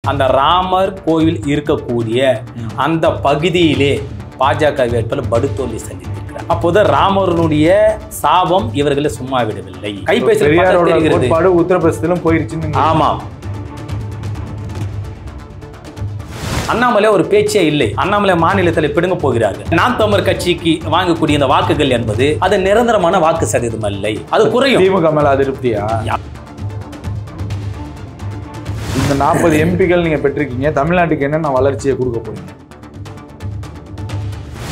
அந்த ராமர் கோவில் இருக்கக்கூடிய அந்த பகுதியிலே பாஜக வேட்பாளர் படுதோல்வி சந்தித்திருக்கிறார். அப்போது ராமருடைய சாபம் இவர்களை சும்மா விடவில்லை. கைபேசி உத்தரப்பிரதேசத்திலும் போயிருச்சு. ஆமாம், அண்ணாமலை ஒரு பேச்சே இல்லை. அண்ணாமலை மாநிலத்தில் பிடுங்க போகிறார்கள். நாம் தமிழர் கட்சிக்கு வாங்கக்கூடிய இந்த வாக்குகள் என்பது அது நிரந்தரமான வாக்கு சதவீதம் இல்லை, அது குறையும். திமுக மேல அதிருப்தியா? இந்த 40 எம்பிக்கள் நீங்க பெற்றிருக்கீங்க, தமிழ்நாட்டுக்கு என்னென்ன வளர்ச்சியை கொடுக்க போறீங்க?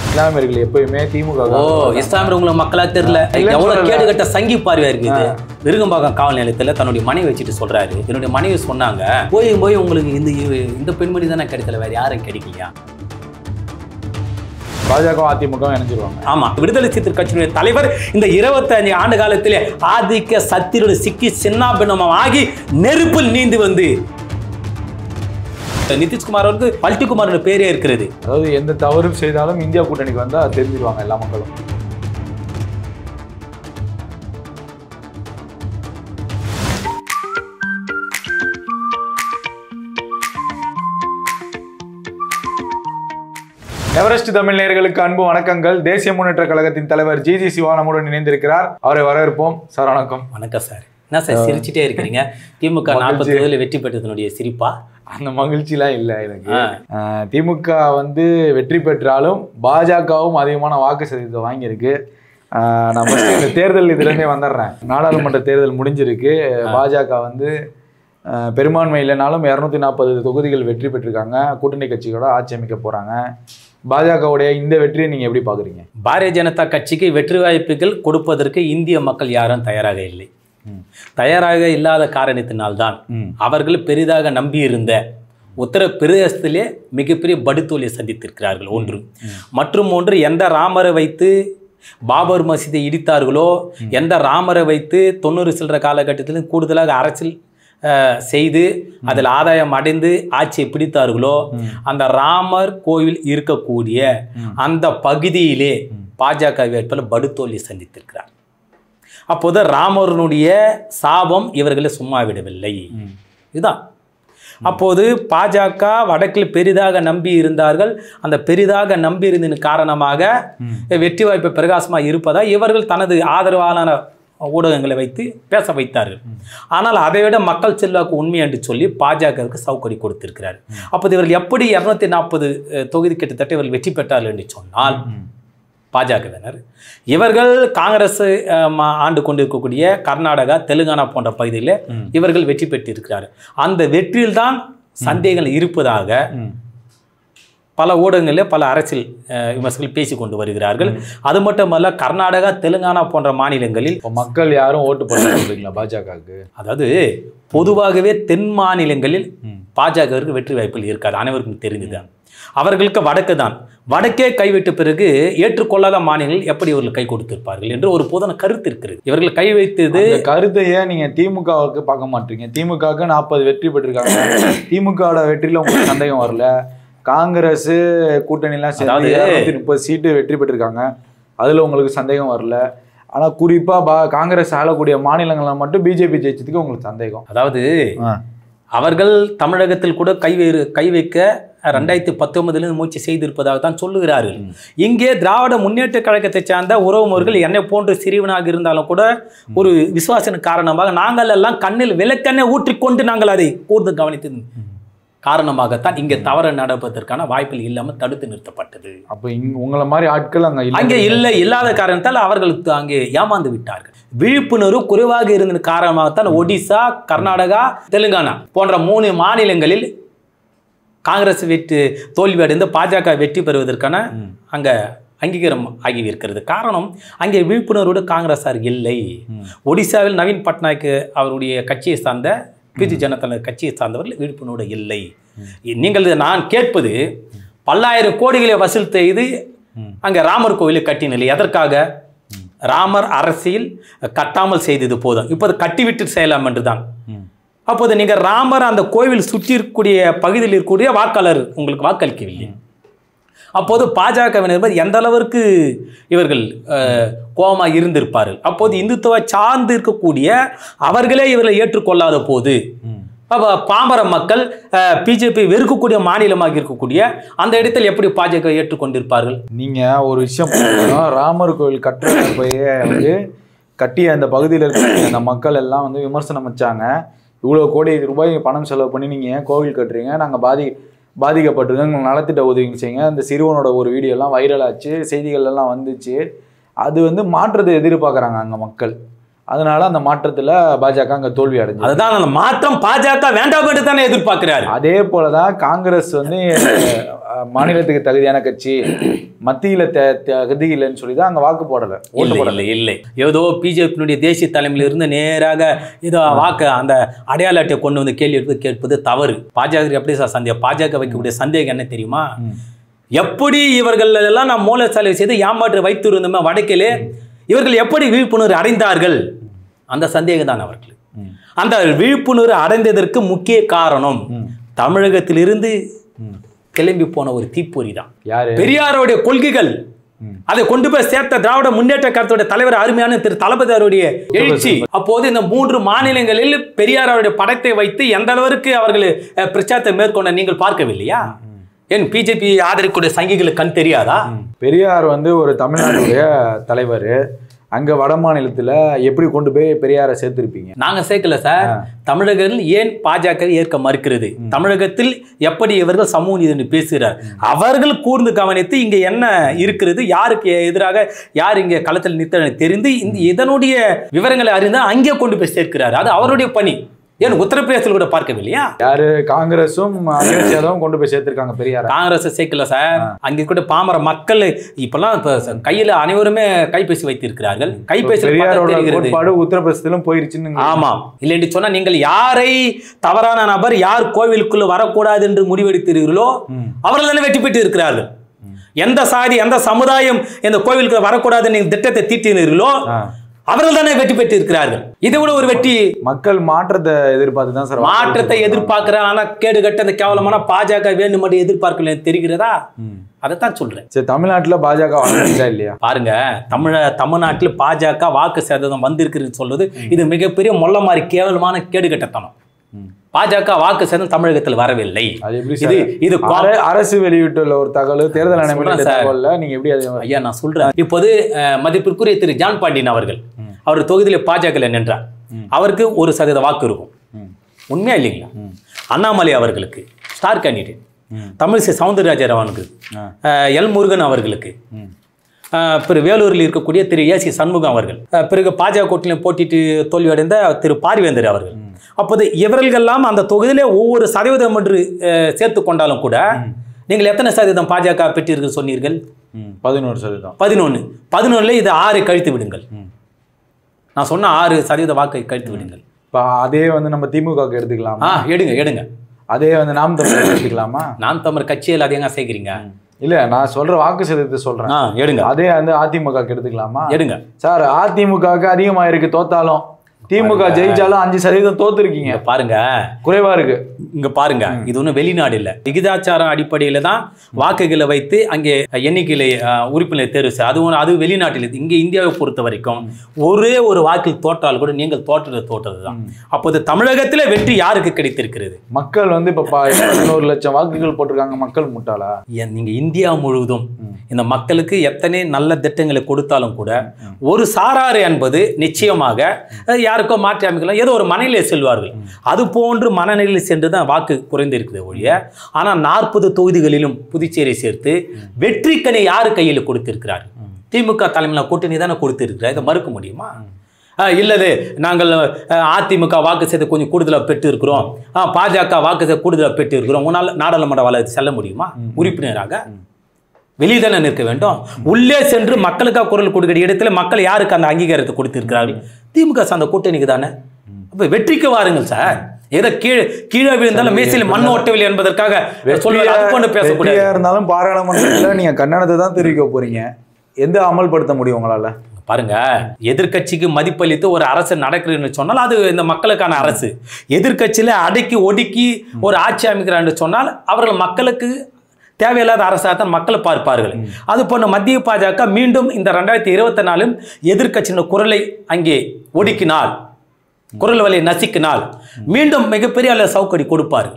இஸ்லாமியர்கள் எப்பயுமே திமுக இஸ்லாமியர் உங்களுக்கு மக்களா தெரியல, எவ்வளவு கேடுகட்ட சங்கி பார்வையா இருக்குது. விருகம்பாக்கம் காவல் நிலையத்துல தன்னுடைய மனைவி வச்சுட்டு சொல்றாரு, என்னுடைய மனைவி சொன்னாங்க, போய் உங்களுக்கு இந்த பெண்மணி தானே கிடைக்கல, வேற யாரும் கிடைக்கலையா? பாஜக அதிமுக இணைஞ்சிருவாங்க. ஆமா, விடுதலை சிறுத்தைகள் கட்சியினுடைய தலைவர் இந்த 25 ஆண்டு காலத்திலே ஆதிக்க சக்தியோடு சிக்கி சின்னாபின்னமாக ஆகி நெருப்பில் நீந்து வந்து நிதிஷ்குமார் வந்து பல்டிகுமார் பேரே இருக்கிறது. அதாவது எந்த தவறும் செய்தாலும் இந்தியா கூட்டணிக்கு வந்தா தெரிஞ்சிருவாங்க எல்லா மக்களும். எவரெஸ்ட் தமிழ் நேயர்களுக்கு அன்பு வணக்கங்கள். தேசிய முன்னேற்ற கழகத்தின் தலைவர் ஜி சிவா நம்முடன் இணைந்திருக்கிறார். அவரை வரவேற்போம். சார் வணக்கம். வணக்கம் சார். என்ன சார் சிரிச்சுட்டே இருக்கிறீங்க? திமுக 40 வெற்றி பெற்றதனுடைய சிரிப்பா? அந்த மகிழ்ச்சிலாம் இல்லை எனக்கு. திமுக வந்து வெற்றி பெற்றாலும் பாஜகவும் அதிகமான வாக்கு சதவீதத்தை வாங்கியிருக்கு. நான் இந்த தேர்தல் இதுலேருந்தே வந்துடுறேன். நாடாளுமன்ற தேர்தல் முடிஞ்சிருக்கு. பாஜக வந்து பெரும்பான்மை இல்லைனாலும் 240 தொகுதிகள் வெற்றி பெற்றிருக்காங்க. கூட்டணி கட்சிகளோட ஆட்சி அமைக்க போகிறாங்க. பாஜகவுடைய இந்த வெற்றியை நீங்கள் எப்படி பார்க்குறீங்க? பாரதிய ஜனதா கட்சிக்கு வெற்றி வாய்ப்புகள் கொடுப்பதற்கு இந்திய மக்கள் யாரும் தயாராக இல்லை. தயாராக இல்லாத காரணத்தினால்தான் அவர்கள் பெரிதாக நம்பியிருந்த உத்தரப்பிரதேசத்திலே மிகப்பெரிய படுதோல்வியை சந்தித்திருக்கிறார்கள். ஒன்று மற்றும் ஒன்று, எந்த ராமரை வைத்து பாபர் மசீதை இடித்தார்களோ, எந்த ராமரை வைத்து 90 சில்லற காலகட்டத்திலும் கூடுதலாக அரசியல் செய்து அதில் ஆதாயம் அடைந்து ஆட்சியை பிடித்தார்களோ, அந்த ராமர் கோவில் இருக்கக்கூடிய அந்த பகுதியிலே பாஜக வேட்பாளர் படுதோல்வி சந்தித்திருக்கிறார். அப்போது ராமருடைய சாபம் இவர்களை சும்மா விடவில்லை. இதுதான். அப்போது பாஜக வடக்கில் பெரிதாக நம்பி இருந்தார்கள். அந்த பெரிதாக நம்பி இருந்ததன் காரணமாக வெற்றி வாய்ப்பு பிரகாசமாக இருப்பதா இவர்கள் தனது ஆதரவான ஊடகங்களை வைத்து பேச வைத்தார்கள். ஆனால் அதை விட மக்கள் செல்வாக்கு உண்மை என்று சொல்லி பாஜகவுக்கு சவுக்கடி கொடுத்திருக்கிறார். அப்போது இவர்கள் எப்படி 240 தொகுதி கிட்டத்தட்ட இவர்கள் வெற்றி பெற்றார்கள் என்று சொன்னால், பாஜகவினர் இவர்கள் காங்கிரஸ் ஆண்டு கொண்டிருக்கக்கூடிய கர்நாடகா, தெலுங்கானா போன்ற பகுதியில் இவர்கள் வெற்றி பெற்றிருக்கிறார்கள். அந்த வெற்றியில்தான் சந்தேகங்கள் இருப்பதாக பல ஊடகங்களில் பல அரசியல் விமர்சகர்கள் பேசிக் கொண்டு வருகிறார்கள். அது மட்டுமல்ல, கர்நாடகா, தெலுங்கானா போன்ற மாநிலங்களில் மக்கள் யாரும் ஓட்டு போடுறீங்களா பாஜகவுக்கு? அதாவது பொதுவாகவே தென் மாநிலங்களில் பாஜகவிற்கு வெற்றி வாய்ப்புகள் இருக்காது, அனைவருக்கும் தெரிந்துதான். அவர்களுக்கு வடக்கு தான். வடக்கே கைவிட்ட பிறகு ஏற்றுக்கொள்ளாத மாநிலங்கள் எப்படி இவர்கள் கை கொடுத்திருப்பார்கள் என்று ஒரு பொதுவான கருத்து இருக்கிறது. இவர்கள் கை வைத்தது கருத்தையே நீங்க திமுகவுக்கு பார்க்க மாட்டீங்க. திமுகவுக்கு 40 வெற்றி பெற்றிருக்காங்க. திமுகவோட வெற்றியில உங்களுக்கு சந்தேகம் வரல. காங்கிரஸ் கூட்டணிலாம் சேர்ந்து 30 சீட்டு வெற்றி பெற்றிருக்காங்க, அதுல உங்களுக்கு சந்தேகம் வரல. ஆனா குறிப்பா காங்கிரஸ் ஆளக்கூடிய மாநிலங்கள்ல மட்டும் பிஜேபி ஜெயிச்சதுக்கு உங்களுக்கு சந்தேகம். அதாவது அவர்கள் தமிழகத்தில் கூட கை வைக்க 2019 முயற்சி செய்திருப்பதாக தான் சொல்லுகிறார்கள். இங்கே திராவிட முன்னேற்ற கழகத்தை சார்ந்த உறவுமுறைகள் என்னை போன்று சிறியவனாக இருந்தாலும் கூட ஒரு விசுவாசத்தின் காரணமாக நாங்கள் எல்லாம் கண்ணில் விளக்கெண்ணை ஊற்றிக்கொண்டு நாங்கள் அதை கூர்ந்து கவனித்து காரணமாகத்தான் இங்கே தவறு நடப்பதற்கான வாய்ப்புகள் இல்லாமல் தடுத்து நிறுத்தப்பட்டது. அப்போ உங்களை மாதிரி ஆட்கள் அங்கே இல்லாத காரணத்தால் அவர்கள் அங்கே ஏமாந்து விட்டார்கள். விழிப்புணர்வு குறைவாக இருந்த காரணமாகத்தான் ஒடிசா, கர்நாடகா, தெலுங்கானா போன்ற 3 மாநிலங்களில் காங்கிரஸ் தோல்வி அடைந்து பாஜக வெற்றி பெறுவதற்கான அங்கே அங்கீகாரம் ஆகியிருக்கிறது. காரணம், அங்கே விழிப்புணர்வோடு காங்கிரஸார் இல்லை. ஒடிசாவில் நவீன் பட்நாயக் அவருடைய கட்சியை சார்ந்த பிஜு ஜனதா கட்சியை சார்ந்தவர்கள் விழிப்புணர்வோடு இல்லை. நீங்கள் நான் கேட்பது, பல்லாயிரம் கோடிகளை வசூல் செய்து அங்கே ராமர் கோவிலை கட்டினில்லை. எதற்காக? ராமர் அரசியல் கட்டாமல் செய்தது போதும், இப்போது கட்டிவிட்டு செய்யலாம் என்றுதான். அப்போது நீங்கள் ராமர் அந்த கோவில் சுற்றி இருக்கக்கூடிய பகுதியில் இருக்கக்கூடிய வாக்காளர் உங்களுக்கு வாக்களிக்கவில்லை. அப்போது பாஜகவினர் எந்த அளவிற்கு இவர்கள் கோபமாக இருந்திருப்பார்கள். அப்போது இந்துத்துவ சார்ந்து இருக்கக்கூடிய அவர்களே இவர்களை ஏற்றுக்கொள்ளாத போது அப்போ பாமர மக்கள் பிஜேபி வெறுக்கக்கூடிய மாநிலமாக இருக்கக்கூடிய அந்த இடத்தில் எப்படி பாஜக ஏற்றுக்கொண்டிருப்பார்கள்? நீங்க ஒரு விஷயம் ராமர் கோவில் கட்டுறப்பயே வந்து கட்டிய அந்த பகுதியில் இருக்க அந்த மக்கள் எல்லாம் வந்து விமர்சனம் வச்சாங்க. இவ்வளோ கோடி ரூபாய் பணம் செலவு பண்ணி நீங்கள் ஏன் கோவில் கட்டுறீங்க, நாங்கள் பாதிக்கப்பட்டிருக்கோம், எங்களுக்கு நலத்திட்ட உதவி செய்யுங்க. அந்த சிறுவனோட ஒரு வீடியோ எல்லாம் வைரல் ஆச்சு, செய்திகள் எல்லாம் வந்துச்சு. அது வந்து மாற்றத்தை எதிர்பார்க்குறாங்க அங்கே மக்கள். அதனால அந்த மாற்றத்தில் பாஜக அங்கே தோல்வி அடைஞ்சு, அதுதான் அந்த மாற்றம் பாஜக வேண்டாம் என்று தானே எதிர்பார்க்கிறாரு. அதே போலதான் காங்கிரஸ் வந்து மாநிலத்துக்கு தகுதியான கட்சி, மத்தியில தகுதி இல்லைன்னு சொல்லி தான் அங்க வாக்கு போடல, ஓட்டு போடல. இல்லை, ஏதோ பிஜேபியினுடைய தேசிய தலைமையில் இருந்து நேராக ஏதோ வாக்கு அந்த அடையாள அட்டையை கொண்டு வந்து கேள்வி எடுத்து கேட்பது தவறு. பாஜக எப்படி சார் சந்தேகம்? பாஜக வைக்கக்கூடிய சந்தேகம் என்ன தெரியுமா? எப்படி இவர்கள் எல்லாம் நான் மூலச்சாலை செய்து ஏமாற்று வைத்து இருந்தோமே வடக்கிலே, இவர்கள் எப்படி விழிப்புணர்வு அடைந்தார்கள்? அந்த சந்தேகம் தான் அவர்கள். அந்த விழிப்புணர்வு அடைந்ததற்கு முக்கிய காரணம் தமிழகத்திலிருந்து கிளம்பி போன ஒரு தீப்பொறி தான். பெரியாருடைய கொள்கைகள், அதை கொண்டு போய் சேர்த்த திராவிட முன்னேற்ற கழகத்துடைய தலைவர் அருமையான திரு தளபதியாருடைய எழுச்சி. அப்போது இந்த 3 மாநிலங்களில் பெரியாருடைய படத்தை வைத்து எந்த அளவிற்கு அவர்கள் பிரச்சாரத்தை மேற்கொண்ட நீங்கள் பார்க்கவில்லையா? ஏன் பிஜேபி ஆதரிக்கூடிய சங்கிகளுக்கு கண் தெரியாதா? பெரியார் வந்து ஒரு தமிழ்நாட்டுடைய தலைவர், அங்க வட மாநிலத்துல எப்படி கொண்டு போய் பெரியாரை சேர்த்திருப்பீங்க? நாங்க சேர்க்கல சார். தமிழகத்தில் ஏன் பாஜக ஏற்க மறுக்கிறது? தமிழகத்தில் எப்படி இவர்கள் சமூக நீதி பேசுகிறார், அவர்கள் கூர்ந்து கவனித்து இங்க என்ன இருக்கிறது, யாருக்கு எதிராக யார் இங்க களத்தில் நிற்க தெரிந்து இதனுடைய விவரங்களை அறிந்தால் அங்கே கொண்டு போய் சேர்க்கிறார். அது அவருடைய பணி. ஏன் உத்தரப்பிரதேசத்தில் கூட பார்க்கவில்லையா? யாரு காங்கிரஸும் அகிலேஷ் யாதவும் கொண்டு போய் சேர்த்திருக்காங்க பெரியார். காங்கிரஸ் சேர்க்கல சார். அங்கே கூட பாமர மக்கள் இப்பெல்லாம் கையில அனைவருமே கைபேசி வைத்திருக்கிறார்கள். கைபேசி உத்தரப்பிரதேசத்திலும் போயிருச்சுன்னு. ஆமா, இல்லைன்னு சொன்னா நீங்கள் யாரை தவறான நபர் யார் கோவிலுக்குள்ள வரக்கூடாது என்று முடிவெடுத்தீர்களோ அவர்கள் தானே வெற்றி பெற்று இருக்கிறார்கள். எந்த சாதி எந்த சமுதாயம் இந்த கோவிலுக்கு வரக்கூடாது நீங்கள் திட்டத்தை தீட்டினீர்களோ அவர்கள் தானே வெற்றி பெற்று இருக்கிறார்கள். இதை விட ஒரு வெற்றி. மக்கள் மாற்றத்தை எதிர்பார்த்து தான் சார், மாற்றத்தை எதிர்பார்க்கிறார். ஆனா கேடு கட்ட அந்த கேவலமான பாஜக வேண்டும் மட்டும் எதிர்பார்க்கல தெரிகிறதா? அதைத்தான் சொல்றேன். சரி, தமிழ்நாட்டில் பாஜக வளர்ந்துச்சா இல்லையா? பாருங்க, தமிழ்நாட்டில் பாஜக வாக்கு சதவீதம் வந்திருக்குன்னு சொல்றது இது மிகப்பெரிய மொல்ல மாதிரி கேவலமான கேடு கட்டத்தனம். பாஜக வாக்கு சதவீதம் தமிழகத்தில் வரவில்லை. இது அரசு வெளியிட்டுள்ள ஒரு தகவல், தேர்தல் ஆணையம். நீங்க எப்படி? ஐயா நான் சொல்றேன். இப்போது மதிப்பிற்குரிய திரு ஜான் பாண்டியன் அவர்கள் அவர் தொகுதியில் பாஜக நின்றார். அவருக்கு 1% வாக்கு இருக்கும். உண்மையா இல்லைங்களா? அண்ணாமலை அவர்களுக்கு ஸ்டார் கேண்டிடேட், தமிழிசை சவுந்தரராஜன் அவனுக்கு, எல் முருகன் அவர்களுக்கு, பிறகு வேலூரில் இருக்கக்கூடிய திரு ஏசி சண்முகம் அவர்கள், பிறகு பாஜக கூட்டணியில் போட்டிட்டு தோல்வியடைந்த திரு பார்வேந்தர் அவர்கள். அப்போது இவர்களெல்லாம் அந்த தொகுதியிலே ஒவ்வொரு சதவீதம் என்று சேர்த்து கொண்டாலும் கூட நீங்கள் எத்தனை சதவீதம் பாஜக பெற்றீர்கள் சொன்னீர்கள்? 11%. 11 இது 6 கழித்து விடுங்கள். நான் சொன்ன 6% வாக்கை கழித்து விடுங்கள். இப்போ அதே வந்து நம்ம திமுக எடுத்துக்கலாமா? எடுங்க. அதே வந்து நாம் தமிழர் எடுத்துக்கலாமா? நாம் தமிழர் கட்சியில் அதிகமாக சேர்க்கிறீங்க. இல்ல, நான் சொல்ற வாக்கு சதவீதத்தை சொல்றேன். எடுங்க. அதே வந்து அதிமுக எடுத்துக்கலாமா? எடுங்க சார். அதிமுகவுக்கு அதிகமா இருக்கு தோத்தாலும், திமுக ஜெயிச்சாலும் 5% தோத்துருக்கீங்க. பாருங்க, குறைவா இருக்கு. இங்க பாருங்க, இது ஒன்றும் வெளிநாடு இல்லை. விகிதாச்சாரம் அடிப்படையில தான் வாக்குகளை வைத்து அங்கே எண்ணிக்கையில உறுப்பினர் தேர்வு செய்ய. அது வெளிநாட்டில். இங்கே இந்தியாவை பொறுத்த வரைக்கும் ஒரே ஒரு வாக்கில் தோற்றால் கூட நீங்கள் தோற்றது தான். அப்போது தமிழகத்தில் வெற்றி யாருக்கு கிடைத்திருக்கிறது? மக்கள் வந்து இப்ப 11 லட்சம் வாக்குகள் போட்டிருக்காங்க. மக்கள் முட்டாளா? நீங்க இந்தியா முழுவதும் இந்த மக்களுக்கு எத்தனை நல்ல திட்டங்களை கொடுத்தாலும் கூட ஒரு சாராறு என்பது நிச்சயமாக யாருக்கோ மாற்றி அமைக்கலாம், ஏதோ ஒரு மனநிலை செல்வார்கள். அது போன்று மனநிலையில் சென்று தான் வாக்கு குறைந்திருக்குது ஒழிய. ஆனால் 40 தொகுதிகளிலும் புதுச்சேரி சேர்த்து வெற்றிக்கனை யாரு கையில் கொடுத்திருக்கிறார்? திமுக தலைமையில் கூட்டணி தானே கொடுத்திருக்கிறார். இதை மறுக்க முடியுமா? இல்லது நாங்கள் அதிமுக வாக்கு செய்து கொஞ்சம் கூடுதலாக பெற்று இருக்கிறோம், பாஜக வாக்கு செய்து கூடுதலாக பெற்று இருக்கிறோம், உன்னால் நாடாளுமன்ற வளர்ச்சி செல்ல முடியுமா? உறுப்பினராக வெளியே தானே நிற்க வேண்டும். உள்ளே சென்று மக்களுக்காக குரல் கொடுக்கிற இடத்துல மக்கள் யாருக்கு அந்த அங்கீகாரத்தை கொடுத்திருக்கிறார்கள்? திமுக அந்த கூட்டணிக்கு தானே. அப்ப வெற்றிக்கு வாருங்கள் சார். ஏதோ கீழே விழுந்தாலும் மேசையில் மண் ஓட்டவில்லை என்பதற்காக பேசக்கூடிய இருந்தாலும் பாராளுமன்றத்தில் நீங்க கண்டனத்தை தான் தெரிவிக்க போறீங்க. எந்த அமல்படுத்த முடியும் உங்களால? பாருங்க, எதிர்கட்சிக்கு மதிப்பளித்து ஒரு அரசு நடக்குதுன்னு சொன்னால் அது இந்த மக்களுக்கான அரசு. எதிர்கட்சியில அடக்கி ஒடுக்கி ஒரு ஆட்சி அமைக்கிறான்னு சொன்னால் அவர்கள் மக்களுக்கு தேவையில்லாத அரசாகத்தான் மக்களை பார்ப்பார்கள். அது போன்ற மத்திய பாஜக மீண்டும் இந்த 2024 எதிர்கட்சியின் குரலை அங்கே ஒடுக்கினால் குரல் வலையை நசுக்கினால் மீண்டும் மிகப்பெரிய அளவு சவுக்கடி கொடுப்பாரு.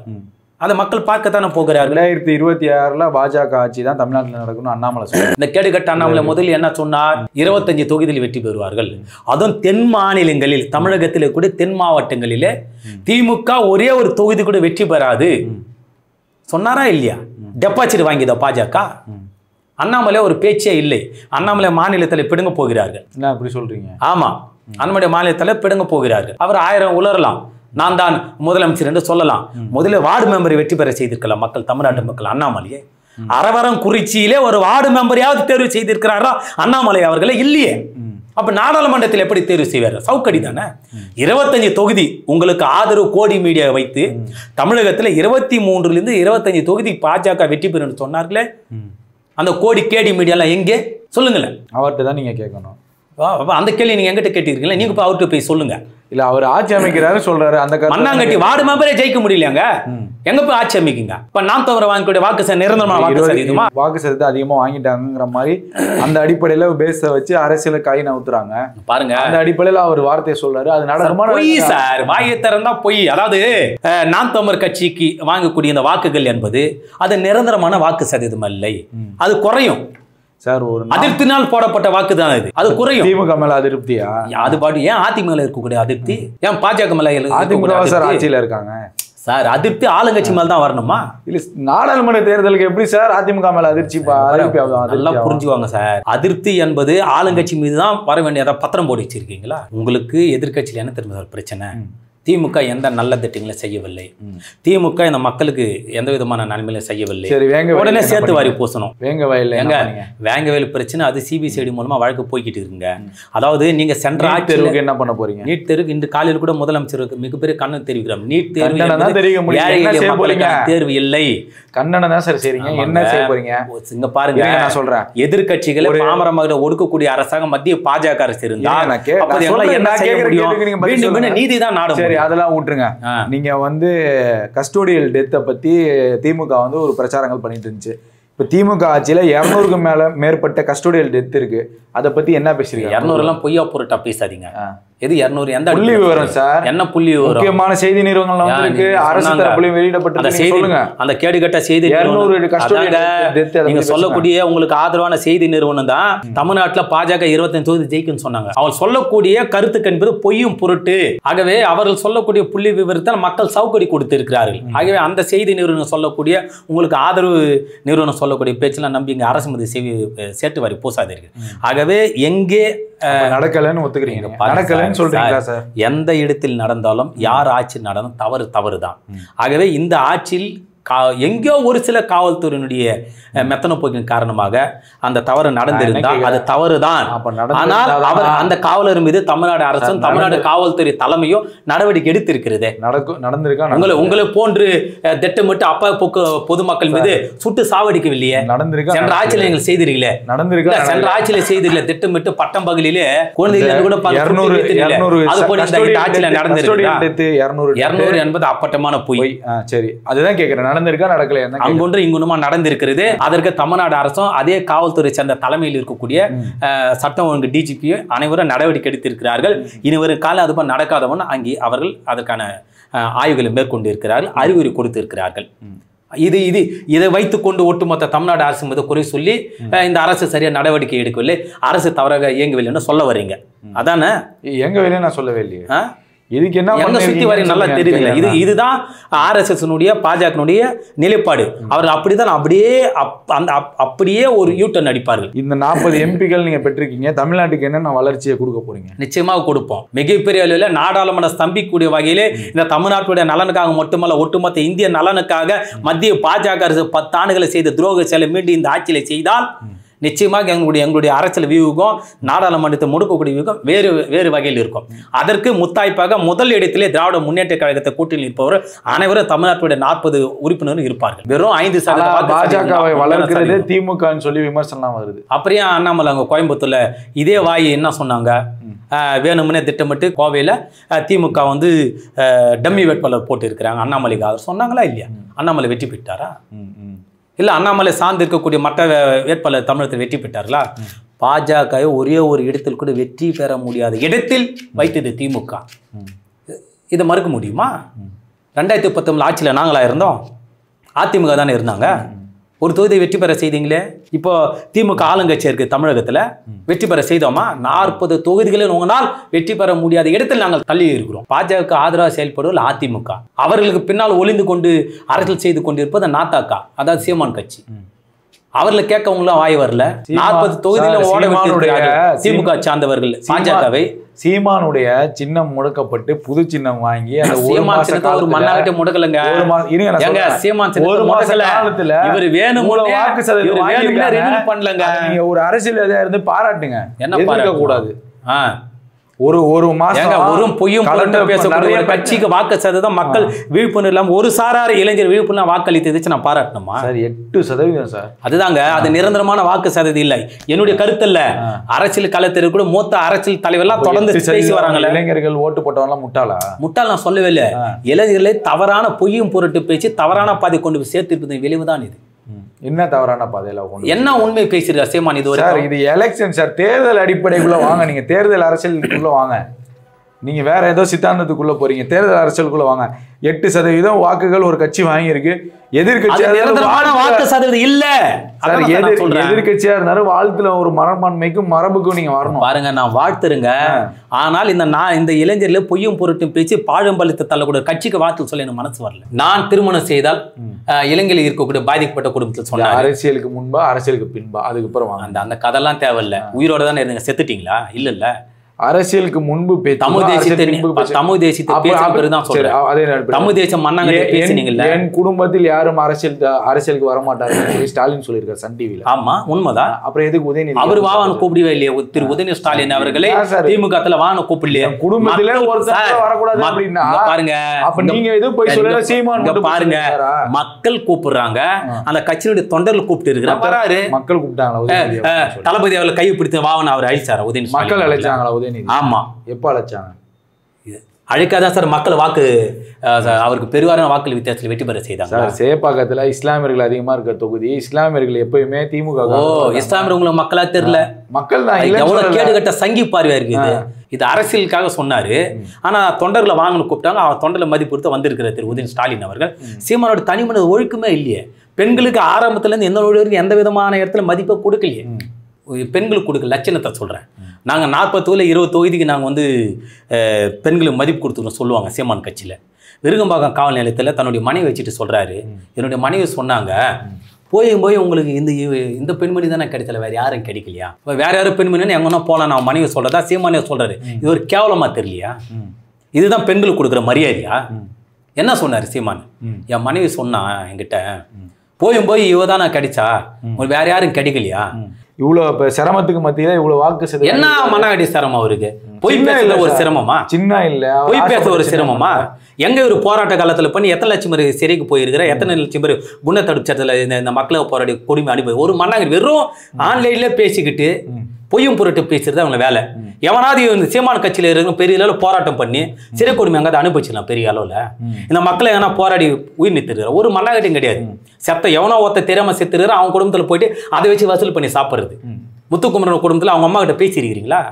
அதை மக்கள் பார்க்கத்தானே போகிறார்கள். 2026 பாஜக ஆட்சி தான் தமிழ்நாட்டில் நடக்கணும் அண்ணாமலை சொல்றாரு. இந்த கேடுகட்ட அண்ணாமலை முதலில் என்ன சொன்னார்? 25 தொகுதியில் வெற்றி பெறுவார்கள். அதுவும் தென் மாநிலங்களில், தமிழகத்திலே கூட தென் மாவட்டங்களிலே திமுக ஒரே ஒரு தொகுதி கூட வெற்றி பெறாது சொன்னாரா இல்லையா? டெபாசிட் வாங்கிதா பாஜக? அண்ணாமலை ஒரு பேச்சே இல்லை. அண்ணாமலை மாநிலத்தில் பிடுங்க போகிறார்கள். என்ன அப்படி சொல்றீங்க? ஆமா, அண்ணாமலை மாநிலத்தில் பிடுங்க போகிறார்கள். அவர் 1000 உளரலாம், நான் தான் முதலமைச்சர் என்று சொல்லலாம். முதல்ல வார்டு மெம்பரை வெற்றி பெற செய்திருக்கலாம் மக்கள், தமிழ்நாட்டு மக்கள். அண்ணாமலையே அரவரம் குறிச்சியிலே ஒரு வார்டு மெம்பரையாவது தேர்வு செய்திருக்கிறாரா அண்ணாமலை அவர்களே? இல்லையே. அப்ப நாடாளுமன்றத்தில் எப்படி தேர்வு செய்வார்? சவுக்கடி தானே. 25 தொகுதி உங்களுக்கு ஆதரவு கோடி மீடியா வைத்து தமிழகத்தில் 23 25 தொகுதி பாஜக வெற்றி பெறும் சொன்னார்களே, அந்த கோடி கேடி மீடியாலாம் எங்கே சொல்லுங்களேன்? அவர்கிட்ட தான் நீங்க கேட்கணும். அந்த கேள்வி நீங்க எங்கிட்ட கேட்டிருக்கீங்களா? நீங்க இப்போ அவர்கிட்ட போய் சொல்லுங்க. இல்ல, அவர் ஆட்சி அமைக்கிறாரு சொல்றாரு. அந்த மண்ணாங்கட்டி வார்டு மெம்பரே ஜெயிக்க முடியலையாங்க, எங்க போய் ஆட்சி அமைக்குங்க? இப்ப நாம் தவிர வாங்கக்கூடிய வாக்கு நிரந்தரமான வாக்கு சதவீதத்தை அதிகமா வாங்கிட்டாங்கிற மாதிரி அந்த அடிப்படையில பேச வச்சு அரசியல கை நவுத்துறாங்க பாருங்க. அந்த அடிப்படையில அவர் வார்த்தையை சொல்றாரு. அது நடக்குமா? பொய் சார், வாயை திறந்தா பொய். அதாவது நாம் தமிழர் கட்சிக்கு வாங்கக்கூடிய இந்த வாக்குகள் என்பது அது நிரந்தரமான வாக்கு சதவீதம் இல்லை, அது குறையும் சார். ஒரு அதிருப்தினால் போடப்பட்ட வாக்கு தான் அது, அது குறையும். திமுக மேல அதிருப்தியா? அது பாட்டு ஏன் அதிமுக இருக்கக்கூடிய அதிருப்தி, ஏன் பாஜக மேல அதிமுக சார் ஆட்சியில இருக்காங்க சார்? அதிருப்தி ஆளுங்கட்சி மேல தான் வரணுமா? இல்ல, நாடாளுமன்ற தேர்தலுக்கு எப்படி சார் அதிமுக மேல அதிர்ச்சி? அதெல்லாம் புரிஞ்சுவாங்க சார். அதிருப்தி என்பது ஆளுங்கட்சி மீது தான் வர வேண்டியதா பத்திரம் போட்டு வச்சிருக்கீங்களா? உங்களுக்கு எதிர்கட்சியில் என்ன தெரியுமா பிரச்சனை? திமுக எந்த நல்ல திட்டங்களை செய்யவில்லை, திமுக இந்த மக்களுக்கு எந்த விதமான நன்மையில செய்யவில்லை, உடனே சேர்த்து வாரி பூசணும். வேங்கவேல் பிரச்சனை அது சிபிசிஐடி மூலமா வழக்கு போய்கிட்டு இருக்குங்க. அதாவது நீங்க சென்ற ஆட்சிக்கு என்ன பண்ண போறீங்க? நீட் தேர்வுக்கு இன்று காலையில் கூட முதலமைச்சருக்கு மிகப்பெரிய கண்ணன் தெரிவிக்கிறார். நீட் தேர்வு தேர்வு இல்லை, கண்ணனை தான் சார் செய்றீங்க. என்ன செய்ய போறீங்க? இங்க பாருங்க, நான் சொல்றேன், எதிர்கட்சிகளை பாமர மக்களை ஒடுக்கக்கூடிய அரசாங்கம் மத்திய பாஜக அரசு இருந்தா என்ன செய்ய முடியும்? நீதிதான் நாடு. அதெல்லாம் விட்டுருங்க. நீங்க வந்து கஸ்டோடியல் டெத்தை பத்தி திமுக வந்து ஒரு பிரச்சாரங்கள் பண்ணிட்டு இருந்துச்சு. இப்ப திமுக ஆட்சியில 200க்கும் மேற்பட்ட கஸ்டோடியல் டெத் இருக்கு. அதை பத்தி என்ன பேசுறீங்க? 200 எல்லாம் பொய்யா பொருட்டா பேசாதீங்க. எது 200? எந்த புள்ளி விவரம் சார்? என்ன புள்ளி விவரம்? முக்கியமான செய்தி நிறுவனங்கள் வந்திருக்கு, அரசு தரப்புல வெளியிடப்பட்ட சொல்லுங்க. அந்த கேடுகட்ட செய்தி 200 கஸ்டோடியல் டெத் நீங்க சொல்லக்கூடிய உங்களுக்கு ஆதரவான செய்தி நிறுவனம் தான் தமிழ்நாட்டுல பாஜக 25 தொகுதி ஜெயிக்கும்னு சொன்னாங்க. அவர் சொல்லக்கூடிய கருத்துக்கு என்பது பொய்யும் பொருட்டு. ஆகவே அவர்கள் சொல்லக்கூடிய புள்ளி விவரத்தை மக்கள் சவுக்கடி கொடுத்து இருக்கிறார்கள். ஆகவே அந்த செய்தி நிறுவனம் சொல்லக்கூடிய உங்களுக்கு ஆதரவு நிறுவனம் சொல்லக்கூடிய பேச்செல்லாம் நம்பி இங்க அரசு மீது சேட்டு வாரி பூசாதீர்கள். ஆகவே எங்கே நடக்கலன்னு ஒத்துக்கிறீங்க? நடக்கலன்னு சொல்றீங்களா சார்? எந்த இடத்தில் நடந்தாலும் யார் ஆட்சி நடந்தாலும் தவறுதான். ஆகவே இந்த ஆட்சியில் எங்கேயோ ஒரு சில காவல்துறையினுடைய மெத்தன போக்கின் காரணமாக அந்த தவறு நடந்திருந்தால் அது தவறுதான். ஆனால் அவர் அந்த காவலர் மீது தமிழ்நாடு அரசும் தமிழ்நாடு காவல்துறை தலைமையும் நடவடிக்கை எடுத்திருக்கிறது. நடந்திருக்கா? உங்களை போன்று திட்டமிட்டு அப்பா பொதுமக்கள் மீது சுட்டு சாவடிக்கவில்லையே. நடந்திருக்கா? சென்ற ஆட்சியில் நீங்கள் செய்தீர்களே. நடந்திருக்கா? சென்ற ஆட்சியில செய்தீர்களே, திட்டமிட்டு பட்டம் பகலிலே குழந்தைகள் கூட ஆட்சியில நடந்திருக்கா? 200 என்பது அப்பட்டமான பொய். சரி, அதுதான் கேட்கிறேன். நடந்திருக்கா நடக்கல? அங்கொன்று இங்குமா நடந்திருக்கிறது. அதற்கு தமிழ்நாடு அரசும் அதே காவல்துறை சேர்ந்த தலைமையில் இருக்கக்கூடிய சட்டம் ஒழுங்கு டிஜிபி அனைவரும் நடவடிக்கை எடுத்திருக்கிறார்கள். இனி வரும் காலம் அது நடக்காதவன் அங்கே அவர்கள் அதற்கான ஆய்வுகளை மேற்கொண்டு இருக்கிறார்கள், அறிவுரை கொடுத்து இருக்கிறார்கள். இதை வைத்துக்கொண்டு ஒட்டுமொத்த தமிழ்நாடு அரசு மீது குறை சொல்லி இந்த அரசு சரியா நடவடிக்கை எடுக்கவில்லை, அரசு தவறாக இயங்கவில்லைன்னு சொல்ல வரீங்க. அதானே? இயங்கவில்லை நான் சொல்லவே இல்லையே. இதுக்கு என்ன சுத்தி வரை நல்லா தெரியுதுல்ல. இதுதான் RSS பாஜக நிலைப்பாடு. அவர்கள் அப்படிதான் அப்படியே ஒரு யூட்டர்ன் அடிப்பார்கள். இந்த 40 எம்பிக்கள் நீங்க பெற்றிருக்கீங்க, தமிழ்நாட்டுக்கு என்னென்ன வளர்ச்சியை கொடுக்க போறீங்க? நிச்சயமாக கொடுப்போம். மிகப்பெரிய அளவில் நாடாளுமன்ற ஸ்தம்பிக்கூடிய வகையிலே இந்த தமிழ்நாட்டுடைய நலனுக்காக மட்டுமல்ல, ஒட்டுமொத்த இந்திய நலனுக்காக மத்திய பாஜக அரசு 10 ஆண்டுகளை செய்த துரோக செயலை மீண்டும் இந்த ஆட்சியில செய்தால் நிச்சயமாக எங்களுடைய அரசியல் வியூகம், நாடாளுமன்றத்தை முடுக்கக்கூடிய வியூகம் வேறு வகையில் இருக்கும். அதற்கு முத்தாய்ப்பாக முதல் இடத்திலே திராவிட முன்னேற்ற கழகத்தை கூட்டணியில் இருப்பவர் அனைவரும் தமிழ்நாட்டுடைய 40 உறுப்பினரும் இருப்பார்கள். வெறும் 5% பாஜகவை வளர்க்கிறது திமுகன்னு சொல்லி விமர்சனம் வருது. அப்படியே அண்ணாமலை அங்க கோயம்புத்தூர்ல இதே வாய் என்ன சொன்னாங்க? வேணும்னே திட்டமிட்டு கோவையில் திமுக வந்து டம்மி வேட்பாளர் போட்டு இருக்கிறாங்க அண்ணாமலைக்கு ஆதரவு சொன்னாங்களா இல்லையா? அண்ணாமலை வெற்றி பெற்றாரா? இல்லை அண்ணாமலை சார்ந்து இருக்கக்கூடிய மற்ற வேட்பாளர் தமிழகத்தில் வெற்றி பெற்றார்களா? பாஜகவை ஒரே ஒரு இடத்தில் கூட வெற்றி பெற முடியாத இடத்தில் வைத்தது திமுக. இதை மறுக்க முடியுமா? 2019 ஆட்சியில் நாங்களா இருந்தோம், அதிமுக தானே இருந்தாங்க. ஒரு தொகுதி வெற்றி பெற செய்தீங்களே. இப்போ திமுக ஆளுங்கட்சி இருக்கு தமிழகத்தில், வெற்றி பெற செய்தோமா? 40 தொகுதிகளில் உங்களால் வெற்றி பெற முடியாத இடத்தில் நாங்கள் தள்ளி இருக்கிறோம். பாஜக ஆதரவாக செயல்படுவது அதிமுக, அவர்களுக்கு பின்னால் ஒளிந்து கொண்டு அரசியல் செய்து கொண்டிருப்பது நாத்தாக்கா, அதாவது சீமான் கட்சி. அவர்களை கேட்கவங்களும் வாய் வரல. 40 தொகுதியில ஓட விட்டு திமுக சார்ந்தவர்கள் பாஜகவை. சீமானுடைய சின்னம் முடக்கப்பட்டு புது சின்னம் வாங்கி அந்த சீமான் சின்னத்தை ஒரு மண்ணாகட்டே முடக்கலங்க. சீமான் ஒரு மாச காலத்துல இவர் வேணும்னு வாக்கு சதவீதம் ரினியூ பண்ணலங்க. நீங்க ஒரு அரசியல் இருந்து பாராட்டுங்க, என்ன பார்க்க கூடாது. ஒரு மாசம் ஒரு பொய்யும் பேசக்கூடிய கட்சிக்கு வாக்கு சதவீதம் மக்கள் விழிப்புணர்வு இல்லாம ஒரு சாரார இளைஞர் விழிப்புணர்வு வாக்களித்ததுச்சு நான் பாராட்டணுமா? Sir 8% sir. அதுதாங்க, அது நிரந்தரமான வாக்கு சதவீதம் இல்லை. என்னுடைய கருத்து இல்ல, அரசியல் களத்தில் கூட மூத்த அரசியல் தலைவர்லாம் தொடர்ந்து பேசி வராங்கல்ல. இளைஞர்கள் ஓட்டு போட்டவங்க முட்டாளா? முட்டாள் நான் சொல்லவே இல்லை. இளைஞர்களை தவறான பொய்யும் பொருட்டு பேச்சு தவறான பாதை கொண்டு போய் சேர்த்திருப்பது விளைவுதான் இது. என்ன தவறான பாதையில என்ன உண்மை பேசுறா சீமான்? இது இது எலெக்ஷன் சார், தேர்தல் அடிப்படைக்குள்ள வாங்க. நீங்க தேர்தல் அரசியலுக்குள்ள வாங்க. நீங்க வேற ஏதோ சித்தாந்தத்துக்குள்ள போறீங்க. தேர்தல் அரசியலுக்குள்ள வாங்க. 8% வாக்குகள் ஒரு கட்சி வாங்கியிருக்கு. எதிர்கட்சியா வாக்கு சதவீதம் இல்ல. எதிர்கட்சியா இருந்தாலும் வாழ்த்துல ஒரு மரபான்மைக்கும் மரபுக்கும் நீங்க வரணும். பாருங்க, நான் வாழ்த்துருங்க. ஆனால் இந்த இளைஞர்ல பொய்யும் பொருட்டும் பேச்சு பாழம்பளித்து தள்ளக்கூடிய கட்சிக்கு வாழ்த்து சொல்ல எனக்கு மனசு வரல. நான் திருமணம் செய்தால் இளைஞர்கள் இருக்கக்கூடிய பாதிக்கப்பட்ட குடும்பத்தில் சொன்ன அரசியலுக்கு முன்பா அரசியலுக்கு பின்பா அதுக்கப்புறம் அந்த கதைலாம் தேவையில்லை. உயிரோட தானே இருந்தீங்க, செத்துட்டீங்களா? இல்ல அரசியலுக்கு முன்பு தமிழ் தேசம் என் குடும்பத்தில் யாரும் அரசியலுக்கு வர மாட்டாரு ஸ்டாலின் சொல்லியிருக்காரு சன் டிவில. ஆமா, உண்மைதான். அப்புறம் எதுக்கு உதயநிதி அவர் வாகனம் கூப்பிடவே இல்லையா? திரு உதயநிதி ஸ்டாலின் அவர்களே திமுக வாகனம் கூப்பிடலையே. குடும்பத்திலே வரக்கூடாது அப்படின்னா பாருங்க. அப்ப நீங்க எதுவும் போய் சொல்ல சீமான் பாருங்க, மக்கள் கூப்பிடுறாங்க, அந்த கட்சியினுடைய தொண்டர்கள் கூப்பிட்டு இருக்கிறாரு. மக்கள் கூப்பிட்டாங்களா? தளபதி அவர்களை கையை பிடித்த வாகனம் அவர் அழிச்சாரா? உதயநிதி மக்கள் அழைச்சாங்களா? ஆமா, எப்ப அழைச்சாங்க? அழைக்காதான் சார் மக்கள் வாக்கு அவருக்கு பெருவாரியான வாக்கு வித்தியாசத்தில் வெற்றி பெற செய்தாங்க. சார் சேப்பாக்கத்துல இஸ்லாமியர்கள் அதிகமா இருக்க தொகுதி. இஸ்லாமியர்கள் எப்பயுமே திமுக. இஸ்லாமியர் உங்களுக்கு மக்களா தெரியல. மக்கள் தான் எவ்வளவு கேடு கட்ட சங்கி பார்வையா இருக்குது. இது அரசியலுக்காக சொன்னாரு. ஆனா தொண்டர்களை வாங்கன்னு கூப்பிட்டாங்க. அவர் தொண்டர்களை மதிப்பு கொடுத்து வந்திருக்கிற திரு உதயநிதி ஸ்டாலின் அவர்கள். சீமானோட தனிமனித ஒழுக்கமே இல்லையே. பெண்களுக்கு ஆரம்பத்துல இருந்து எந்த ஒழுங்கு எந்த விதமான இடத்துல மதிப்பை கொடுக்கலையே. பெண்களுக்கு கொடுக்க லட்சணத்தை சொல்கிறேன். நாங்கள் 40 தொகுதியில் 20 தொகுதிக்கு நாங்கள் பெண்களுக்கு மதிப்பு கொடுத்துருக்கோம் சொல்லுவாங்க சீமான் கட்சியில். விருகம்பாக்கம் காவல் நிலையத்தில் தன்னுடைய மனைவி வச்சுட்டு சொல்கிறாரு, என்னுடைய மனைவி சொன்னாங்க, போய் உங்களுக்கு இந்த பெண்மணி தானே கிடைக்கல, வேறு யாரும் கிடைக்கலையா? இப்போ வேறு யாரும் பெண்மணின்னு எங்கன்னா போகலாம் நான் மனைவி சொல்கிறதா சீமானே சொல்கிறாரு. இது ஒரு கேவலமாக தெரியலையா? இதுதான் பெண்களுக்கு கொடுக்குற மரியாதையா? என்ன சொன்னார் சீமான்? என் மனைவி சொன்னா என்கிட்ட, போய் இவ தான் நான் கிடைச்சா, உங்களுக்கு வேறு யாரும் கிடைக்கலையா? இவ்வளவு சிரமத்துக்கு மத்தியில இவ்வளவு வாக்கு என்ன மனஅடி சிரமம் அவருக்கு? பொய் பேச ஒரு சிரமமா? சின்ன இல்ல, பொய் பேச ஒரு சிரமமா? எங்க ஒரு போராட்ட காலத்துல பண்ணி எத்தனை லட்சம் பேர் சிறைக்கு போயிருக்கிற, எத்தனை லட்சம் பேர் குணத்தடுப்பு சட்டத்துல இந்த மக்களை போராடி கொடுமை அனுப்பி ஒரு மண்ணாங்க வெறும் ஆன்லைன்ல பேசிக்கிட்டு பொய்யும் பொருட்டு பேசுறது அவங்க வேலை. எவனாவது இந்த சீமான் கட்சியில இருக்க பெரிய அளவில் போராட்டம் பண்ணி சிறை கொடுமை எங்காவது அனுப்பிச்சிடலாம் பெரிய அளவில். இந்த மக்களை எவனா போராடி உயிர் நிறுத்துறாரு ஒரு மண்ணாகட்டையும் கிடையாது. செத்த எவனோ ஒருத்த தெரியாம செத்துறாரு, அவங்க குடும்பத்தில் போயிட்டு அதை வச்சு வசூல் பண்ணி சாப்பிட்றது. முத்துக்குமரன் குடும்பத்தில் அவங்க அம்மா கிட்ட பேசியிருக்கிறீங்களா?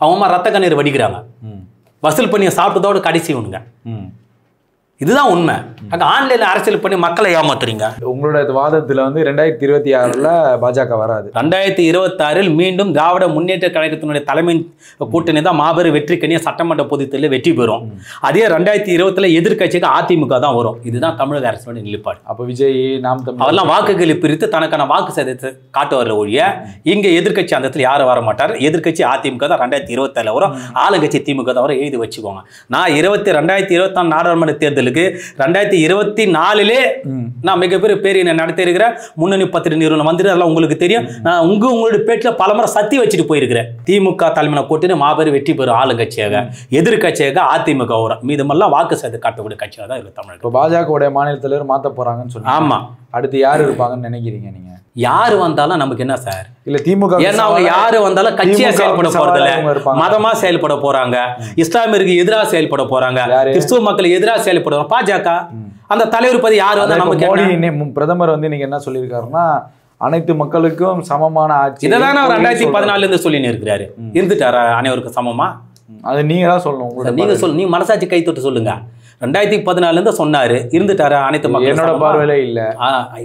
அவங்க அம்மா ரத்த கண்ணீர் வடிக்கிறாங்க, வசூல் பண்ணி சாப்பிட்டதோட கடைசி ஒண்ணுங்க. இதுதான் உண்மை. அங்க ஆன்லைன்ல அரசியல் பண்ணி மக்களை ஏமாத்துறீங்க. உங்களோட வாதத்துல 2026ல பாஜக வராது. 2026 மீண்டும் திராவிட முன்னேற்ற கழகத்தினுடைய தலைமை கூட்டணி தான் மாபெரும் வெற்றி கனியா சட்டமன்ற பொதுத்தேர்தலில் வெற்றி பெறும். அதே 2020 எதிர்கட்சிக்கு அதிமுக தான் வரும். இதுதான் தமிழக அரசுடைய நிலைப்பாடு. அப்ப விஜய் நாம் அவெல்லாம் வாக்குகளை பிரித்து தனக்கான வாக்கு சதவீதத்தை காட்டுவார்கள் ஒழிய இங்க எதிர்கட்சி அந்த இடத்துல யாரும் வர மாட்டார். எதிர்கட்சி அதிமுக தான் 2027 வரும், ஆளுங்கட்சி திமுக தான் வரும். எழுதி வச்சுக்கோங்க. நான் 2024 நாடாளுமன்ற தேர்தலுக்கு 2024 நான் மிகப்பெரிய பேரினை நடத்திருக்கிற முன்னணி பத்திரிகை நிறுவனம் வந்துட்டு அதெல்லாம் உங்களுக்கு தெரியும். நான் உங்களுடைய பேட்டில் பலமுறை சத்தி வச்சுட்டு போயிருக்கிறேன். திமுக தலைமையில கூட்டணி மாபெரும் வெற்றி பெறும் ஆளுங்கட்சியாக, எதிர்கட்சியாக அதிமுக வரும். மீதமெல்லாம் வாக்கு சதவீதம் காட்டக்கூடிய கட்சியாக தான் இருக்கு தமிழகம். இப்போ பாஜக மாநில தலைவர் மாற்ற போறாங்கன்னு சொன்னாங்க. ஆமா, அடுத்து யாரு இருப்பாங்கன்னு நினைக்கிறீங்க நீங்க? யாரு வந்தாலும் நமக்கு என்ன சார்? இல்ல திமுக ஏன்னா அவங்க யாரு வந்தாலும் கட்சியா செயல்பட போறதில்ல, மதமா செயல்பட போறாங்க, இஸ்லாமியருக்கு எதிராக செயல்பட போறாங்க, கிறிஸ்துவ மக்களுக்கு எதிராக செயல்படுவாங்க. பாஜக அந்த தலைவர் பத்தி யாரு வந்தா நமக்கு? பிரதமர் நீங்க என்ன சொல்லியிருக்காருன்னா அனைத்து மக்களுக்கும் சமமான ஆட்சி. இதான் அவர் 2014 இருந்து சொல்லி இருக்கிறாரு. இருந்துட்டாரா அனைவருக்கும் சமமா? அது நீங்க தான் சொல்லணும். நீங்க சொல்லுங்க, நீங்க மனசாட்சி கை தொட்டு சொல்லுங்க. 2014 சொன்னாரு, இருந்துட்டாரு அனைத்து மக்கள். என்னோட பார்வையில இல்ல,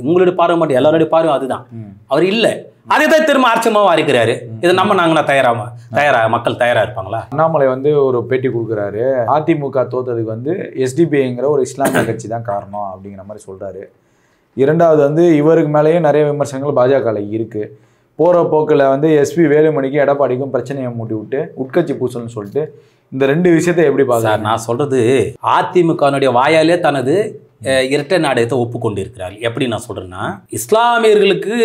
உங்களுடைய பார்வை மட்டும், எல்லாருடைய பார்வையும் அதுதான். அவர் இல்ல, அதேதான் திரும்ப ஆட்சியமாக இருக்கிறாரு. இதை நாங்களா தயாரா மக்கள் தயாரா இருப்பாங்களா? அண்ணாமலை வந்து ஒரு பேட்டி கொடுக்குறாரு, அதிமுக தோத்ததுக்கு வந்து எஸ்டிபிஐங்கிற ஒரு இஸ்லாமிய கட்சி தான் காரணம் அப்படிங்கிற மாதிரி சொல்றாரு. இரண்டாவது வந்து இவருக்கு மேலேயும் நிறைய விமர்சனங்கள் பாஜக இருக்கு. போற போக்கில் வந்து எஸ்பி வேலுமணிக்கு எடப்பாடிக்கும் பிரச்சனையை மூட்டி விட்டு உட்கட்சி பூசல்னு சொல்லிட்டு இந்த ரெண்டு விஷயத்தை எப்படி பார்க்க? நான் சொல்றது, அதிமுகனுடைய வாயாலே தனது இரட்டை நாடகத்தை ஒப்புக்கொண்டு இருக்கிறார். எப்படி நான் சொல்றேன்னா, இஸ்லாமியர்களுக்கு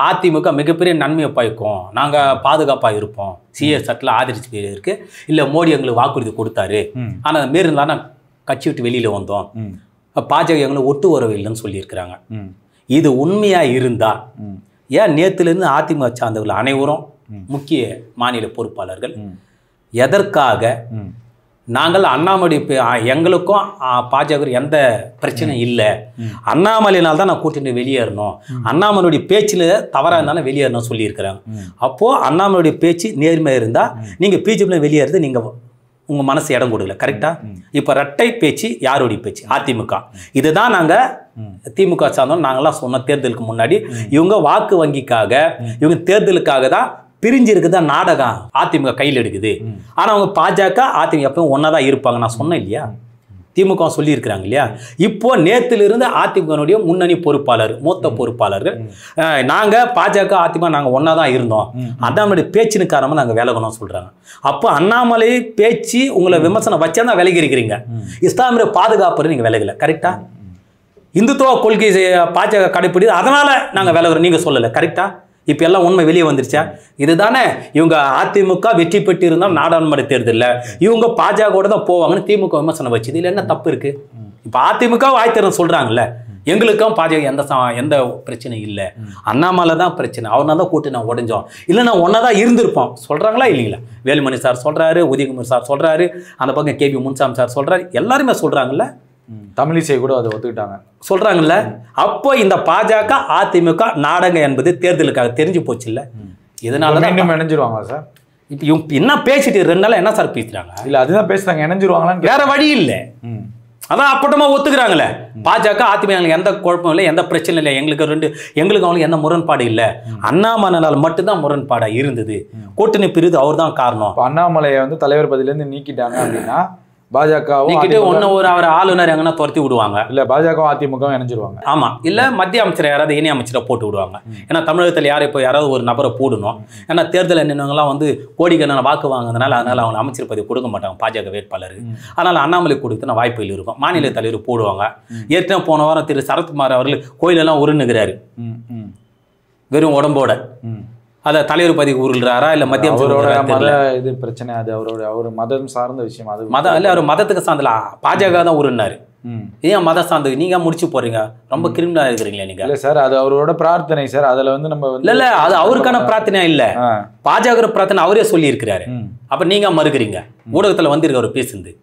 அதிமுக மிகப்பெரிய நன்மையை பயக்கும், நாங்கள் பாதுகாப்பாக இருப்போம், சிஎஸ் சட்டில் ஆதரிச்சு இருக்கு, இல்லை மோடி எங்களுக்கு வாக்குறுதி கொடுத்தாரு, ஆனால் மீறி இருந்தால் கட்சி விட்டு வெளியில் வந்தோம், பாஜக எங்களை ஒட்டு உறவு இல்லைன்னு சொல்லியிருக்கிறாங்க. இது உண்மையாக இருந்தால் ஏன் நேற்றுலேருந்து அதிமுக சார்ந்தவர்கள் அனைவரும் முக்கிய மாநில பொறுப்பாளர்கள் எதற்காக நாங்கள் அண்ணாமலை எங்களுக்கும் பாஜக எந்த பிரச்சனையும் இல்லை, அண்ணாமலையினால் தான் நான் கூட்டிட்டு வெளியேறணும், அண்ணாமலையுடைய பேச்சில் தவறாக இருந்தாலும் வெளியேறணும் சொல்லியிருக்கிறாங்க. அப்போது அண்ணாமலையுடைய பேச்சு நேர்மையாக இருந்தால் நீங்கள் பிஜேபியில் வெளியேறது நீங்கள் உங்கள் மனசு இடம் கொடுக்கல, கரெக்டாக? இப்போ ரெட்டை பேச்சு யாருடைய பேச்சு? அதிமுக. இதுதான் நாங்கள் திமுக சார்ந்தோம் நாங்களாம் சொன்ன தேர்தலுக்கு முன்னாடி. இவங்க வாக்கு வங்கிக்காக, இவங்க தேர்தலுக்காக தான் பிரிஞ்சு இருக்குதா நாடகம் அதிமுக கையில் எடுக்குது. ஆனால் அவங்க பாஜக அதிமுக எப்பவும் ஒன்றா தான் இருப்பாங்க. நான் சொன்னேன் இல்லையா, திமுக சொல்லியிருக்கிறாங்க இல்லையா. இப்போ நேற்றிலிருந்து அதிமுகனுடைய முன்னணி பொறுப்பாளர், மூத்த பொறுப்பாளர்கள், நாங்கள் பாஜக அதிமுக நாங்கள் ஒன்றா தான் இருந்தோம், அண்ணாமலை பேச்சின் காரணமாக நாங்கள் விலகணும்னு சொல்கிறாங்க. அப்போ அண்ணாமலை பேச்சு உங்களை விமர்சனம் வச்சா தான் விலகி இருக்கிறீங்க, இஸ்லாமிய பாதுகாப்பு நீங்கள் விலகலை, கரெக்டா? இந்துத்துவ கொள்கை பாஜக கடைப்பிடிது, அதனால நாங்கள் விலகிறோம் நீங்கள் சொல்லலை, கரெக்டா? இப்போ எல்லாம் உண்மை வெளியே வந்துருச்சா? இதுதானே இவங்க அதிமுக வெற்றி பெற்று இருந்தால் நாடாளுமன்ற தேர்தலில் இவங்க பாஜகவோட தான் போவாங்கன்னு திமுக விமர்சனம் வச்சுது. இல்லை என்ன தப்பு இருக்கு? இப்போ அதிமுக வாய்த்திறன் சொல்றாங்கல்ல, எங்களுக்கும் பாஜக எந்த பிரச்சனையும் இல்லை, அண்ணாமலை தான் பிரச்சனை, அவனா தான் கூட்டு நான் உடைஞ்சோம், இல்லை நான் ஒன்றா தான் இருந்திருப்போம் சொல்றாங்களா இல்லைங்களா? வேலுமணி சார் சொல்றாரு, உதயகுமார் சார் சொல்றாரு, அந்த பக்கம் கேபி முன்சாமி சார் சொல்றாரு, எல்லாருமே சொல்றாங்கல்ல, தமிழிசை கூட அதை ஒத்துக்கிட்டாங்க சொல்றாங்கல்ல. அப்போ இந்த பாஜக அதிமுக நாடகம் என்பது தேர்தலுக்காக தெரிஞ்சு போச்சு இல்ல. இதனால இன்னும் இணைஞ்சிருவாங்களா சார்? இப்போ இவங்க என்ன பேசிட்டு 2 நாள் என்ன சார் பேசுறாங்க? இல்ல அதுதான் பேசுறாங்க, இணைஞ்சிருவாங்களான்னு வேற வழி இல்லை. அதான் அப்பட்டமா ஒத்துக்கிறாங்களே, பாஜக அதிமுக எந்த குழப்பம் இல்லை, எந்த பிரச்சனை இல்லை, எங்களுக்கு அவங்களுக்கு எந்த முரண்பாடு இல்லை, அண்ணாமலையால் மட்டும்தான் முரண்பாடா இருந்தது, கூட்டணி பிரிவு அவர் தான் காரணம். அண்ணாமலையை வந்து தலைவர் பதிலிருந்து நீக்கிட்டாங்க அப்படின்னா பாஜகவும் ஒரு அவர் ஆளுநர் எங்கன்னா துரத்தி விடுவாங்க, இல்ல பாஜகவும் அதிமுகவும் இணைஞ்சிருவாங்க. ஆமா, இல்ல மத்திய அமைச்சர் யாராவது இணை அமைச்சரை போட்டு விடுவாங்க. ஏன்னா தமிழகத்தில் யாராவது ஒரு நபரை போடணும். ஏன்னா தேர்தல் எல்லாம் வந்து கோடிக்கணக்கான வாக்கு வாங்குறதுனால அவங்க அமைச்சர் பதவி கொடுக்க மாட்டாங்க பாஜக வேட்பாளர். அதனால அண்ணாமலை கொடுத்து வாய்ப்புகள் இருக்கும், மாநில தலைவர் போடுவாங்க. ஏற்கனவே போன வாரம் திரு சரத்குமார் அவர்கள் கோயிலெல்லாம் உருணுகிறாரு வெறும் உடம்போட. அதை தலைவர் பதவி உருள்றாரா இல்ல மத்திய இது பிரச்சனை, அது அவர் மதம் சார்ந்த விஷயம். அது மதம் இல்ல, அவர் மதத்துக்கு சார்ந்தல பாஜக தான் உருன்னாரு. ஏன் மத சார்ந்தது நீங்க முடிச்சு போறீங்க? ரொம்ப கிரிமினலா இருக்கிறீங்களா நீங்க? இல்ல சார், அது அவரோட பிரார்த்தனை சார். அதுல வந்து நம்ம இல்ல அது அவருக்கான பிரார்த்தனை இல்ல, பாஜக பிரார்த்தனை அவரே சொல்லி இருக்கிறாரு. அப்ப நீங்க மறுக்கிறீங்க, ஊடகத்துல வந்திருக்க அவர் பேசுந்து.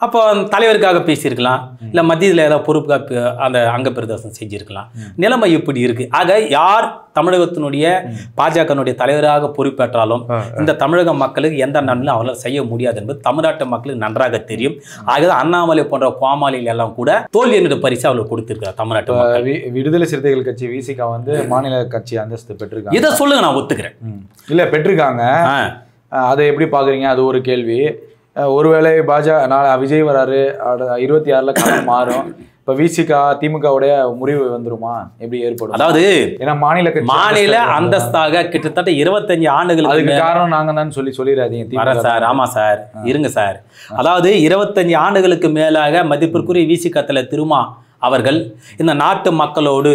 அப்போ தலைவருக்காக பேசியிருக்கலாம், இல்லை மத்தியில் ஏதாவது பொறுப்பு அந்த அங்க பிரதர்சனம் செஞ்சிருக்கலாம். நிலைமை இப்படி இருக்கு. ஆக யார் தமிழகத்தினுடைய பாஜகனுடைய தலைவராக பொறுப்பேற்றாலும் இந்த தமிழக மக்களுக்கு எந்த நன்மையும் அவர்களால் செய்ய முடியாது என்பது தமிழ்நாட்டு மக்களுக்கு நன்றாக தெரியும். ஆகவே அண்ணாமலை போன்ற கோமாளிகள் எல்லாம் கூட தோல்வி என்ற பரிசு அவர்கள் கொடுத்திருக்கிறார். தமிழ்நாட்டு விடுதலை சிறுத்தைகள் கட்சி விசிகா வந்து மாநில கட்சி அந்தஸ்து பெற்றிருக்காங்க. இதை சொல்லுங்க, நான் ஒத்துக்கிறேன். இல்ல பெற்றிருக்காங்க, அதை எப்படி பாக்குறீங்க? அது ஒரு கேள்வி. ஒருவேளை விஜய் வராரு, 26ல காலம் மாறும், இப்ப விசிகா திமுகவுடைய முறிவு வந்துருமா? எப்படி ஏற்படும்? அதாவது ஏன்னா மாநில அந்தஸ்தாக கிட்டத்தட்ட 25 ஆண்டுகள். அதுக்கு காரணம் நாங்க தான் சொல்லிடாதீங்க சார். ஆமா சார், இருங்க சார். அதாவது 25 ஆண்டுகளுக்கு மேலாக மதிப்பிற்குரிய விசிகா தலைவர் திருமா அவர்கள் இந்த நாட்டு மக்களோடு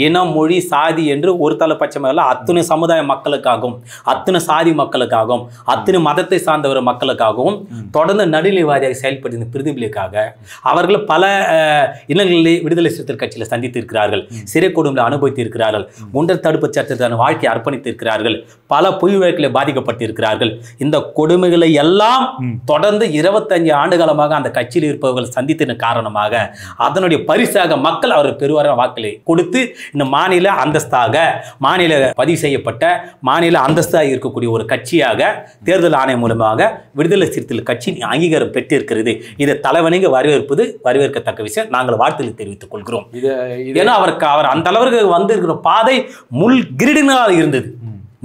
இனம் மொழி சாதி என்று ஒரு தலைப்பட்சமாக அத்தனை சமுதாய மக்களுக்காகவும் அத்தனை சாதி மக்களுக்காகவும் அத்தனை மதத்தை சார்ந்தவர் மக்களுக்காகவும் தொடர்ந்து நடுநிலைவாதியாக செயல்படுத்த பிரதிபலிக்காக அவர்கள் பல இனங்களிலே விடுதலை சிறுத்தைகள் கட்சியில் சந்தித்திருக்கிறார்கள், சிறை கொடுமைகளை அனுபவித்திருக்கிறார்கள், குண்டர் தடுப்பு சட்டத்திற்கான வாழ்க்கையை அர்ப்பணித்திருக்கிறார்கள், பல பொய் வழக்கிலே பாதிக்கப்பட்டிருக்கிறார்கள். இந்த கொடுமைகளை எல்லாம் தொடர்ந்து 25 ஆண்டு காலமாக அந்த கட்சியில் இருப்பவர்கள் சந்தித்ததன் காரணமாக அதனுடைய பரிசு பரிசாக மக்கள் அவர் பெருவார வாக்களை கொடுத்து இந்த மாநில அந்தஸ்தாக மாநில பதிவு செய்யப்பட்ட மாநில அந்தஸ்தாக இருக்கக்கூடிய ஒரு கட்சியாக தேர்தல் ஆணையம் மூலமாக விடுதலை சிறுத்தைகள் கட்சி அங்கீகாரம் பெற்றிருக்கிறது. இதை தலைவணிங்க வரவேற்கத்தக்க விஷயம். நாங்கள் வாழ்த்துக்களை தெரிவித்துக் கொள்கிறோம். ஏன்னா அவர் அந்த அளவுக்கு வந்திருக்கிற பாதை முள் கிரீடங்களாக இருந்தது.